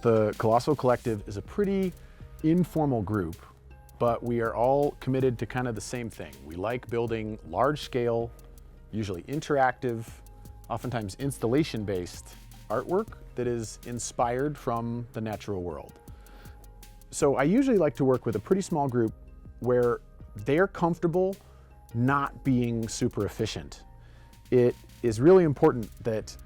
The Colossal Collective is a pretty informal group, but we are all committed to kind of the same thing. We like building large scale, usually interactive, oftentimes installation-based artwork that is inspired from the natural world. So I usually like to work with a pretty small group where they're comfortable not being super efficient. It is really important that,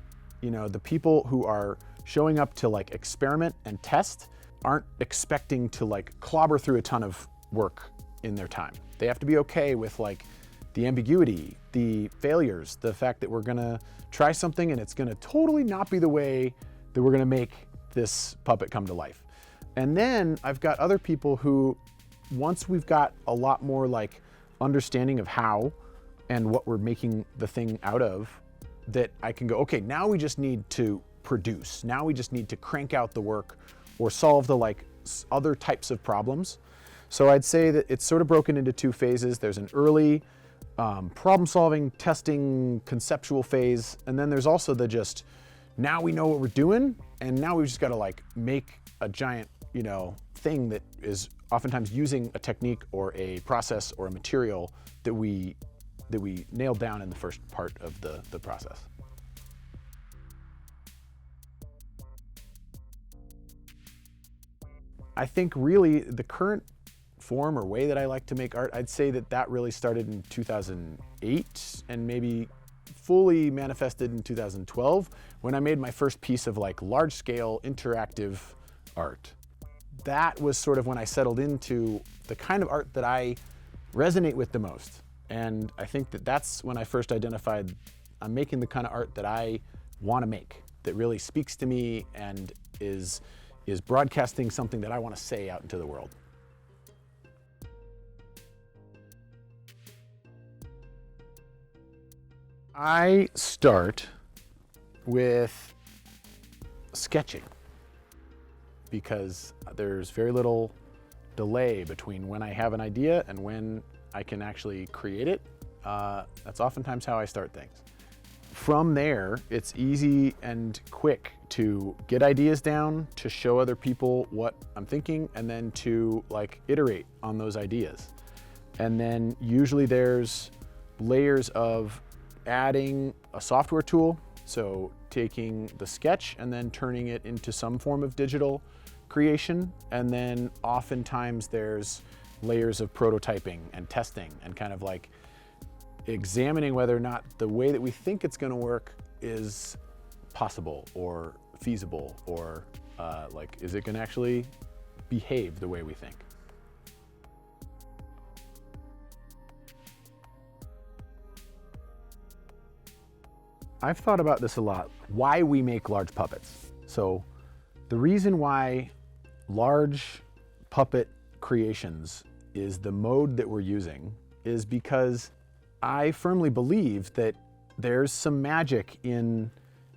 you know, the people who are showing up to like experiment and test aren't expecting to like clobber through a ton of work in their time. They have to be okay with like the ambiguity, the failures, the fact that we're gonna try something and it's gonna totally not be the way that we're gonna make this puppet come to life. And then I've got other people who, once we've got a lot more like understanding of how and what we're making the thing out of, that I can go, okay, now we just need to produce. Now we just need to crank out the work or solve the like other types of problems. So I'd say that it's sort of broken into two phases. There's an early problem solving, testing, conceptual phase. And then there's also the just, now we know what we're doing. And now we've just got to like make a giant, you know, thing that is oftentimes using a technique or a process or a material that we nailed down in the first part of the process. I think really the current form or way that I like to make art, I'd say that that really started in 2008 and maybe fully manifested in 2012 when I made my first piece of like large scale interactive art. That was sort of when I settled into the kind of art that I resonate with the most. And I think that that's when I first identified I'm making the kind of art that I want to make, that really speaks to me and is broadcasting something that I want to say out into the world. I start with sketching because there's very little delay between when I have an idea and when I can actually create it. That's oftentimes how I start things. From there, it's easy and quick to get ideas down, to show other people what I'm thinking, and then to like iterate on those ideas. And then usually there's layers of adding a software tool. So taking the sketch and then turning it into some form of digital creation. And then oftentimes there's layers of prototyping and testing and kind of like examining whether or not the way that we think it's going to work is possible or feasible or like, is it going to actually behave the way we think? I've thought about this a lot, why we make large puppets. So the reason why large puppet creations is the mode that we're using is because I firmly believe that there's some magic in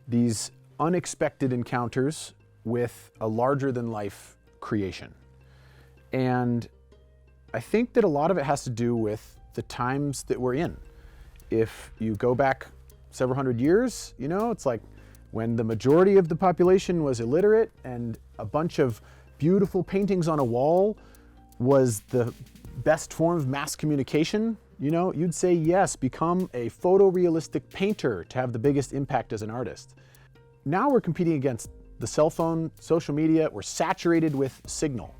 these unexpected encounters with a larger than life creation. And I think that a lot of it has to do with the times that we're in. If you go back several hundred years, you know, it's like when the majority of the population was illiterate and a bunch of beautiful paintings on a wall was the best form of mass communication, you know, you'd say, yes, become a photorealistic painter to have the biggest impact as an artist. Now we're competing against the cell phone, social media, we're saturated with signal.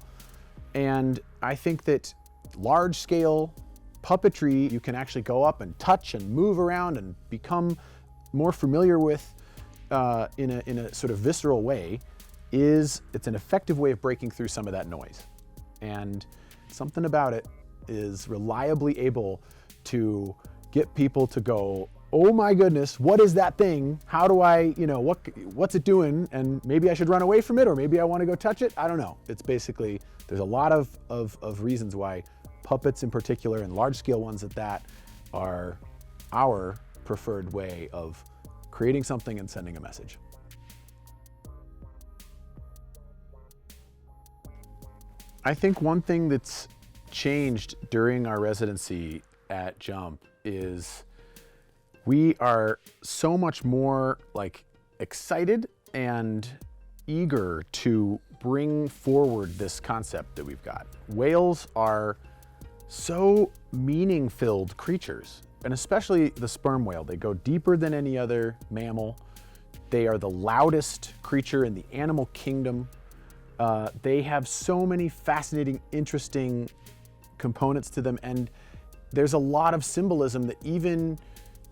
And I think that large scale puppetry, you can actually go up and touch and move around and become more familiar with in a sort of visceral way, it's an effective way of breaking through some of that noise. And something about it is reliably able to get people to go, oh my goodness, what is that thing? How do I, you know, what's it doing? And maybe I should run away from it, or maybe I want to go touch it. I don't know. It's basically, there's a lot of reasons why puppets in particular, and large scale ones at that, are our preferred way of creating something and sending a message. I think one thing that's changed during our residency at Jump is we are so much more like excited and eager to bring forward this concept that we've got. Whales are so meaning-filled creatures, and especially the sperm whale. They go deeper than any other mammal. They are the loudest creature in the animal kingdom. They have so many fascinating, interesting components to them, and there's a lot of symbolism that even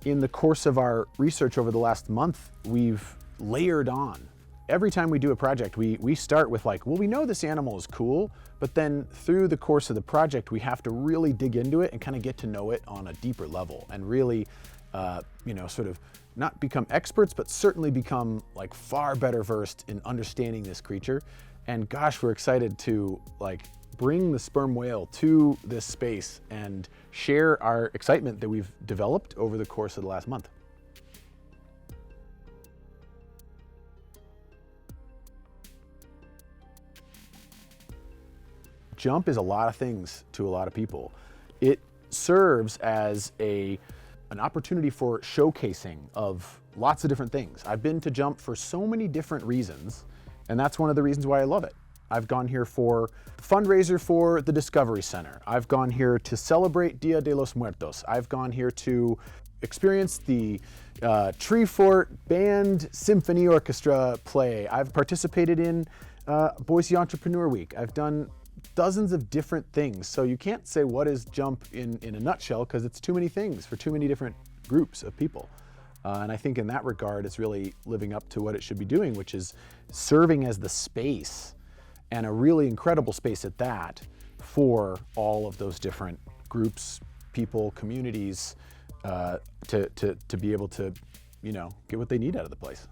in the course of our research over the last month, we've layered on. Every time we do a project, we start with like, well, we know this animal is cool, but then through the course of the project, we have to really dig into it and kind of get to know it on a deeper level and really, sort of not become experts, but certainly become like far better versed in understanding this creature. And gosh, we're excited to like bring the sperm whale to this space and share our excitement that we've developed over the course of the last month. Jump is a lot of things to a lot of people. It serves as an opportunity for showcasing of lots of different things. I've been to Jump for so many different reasons, and that's one of the reasons why I love it. I've gone here for the fundraiser for the Discovery Center. I've gone here to celebrate Dia de los Muertos. I've gone here to experience the Tree Fort Band Symphony Orchestra play. I've participated in Boise Entrepreneur Week. I've done dozens of different things. So you can't say what is Jump in a nutshell, because it's too many things for too many different groups of people. And I think in that regard, it's really living up to what it should be doing, which is serving as the space, and a really incredible space at that, for all of those different groups, people, communities, to be able to, get what they need out of the place.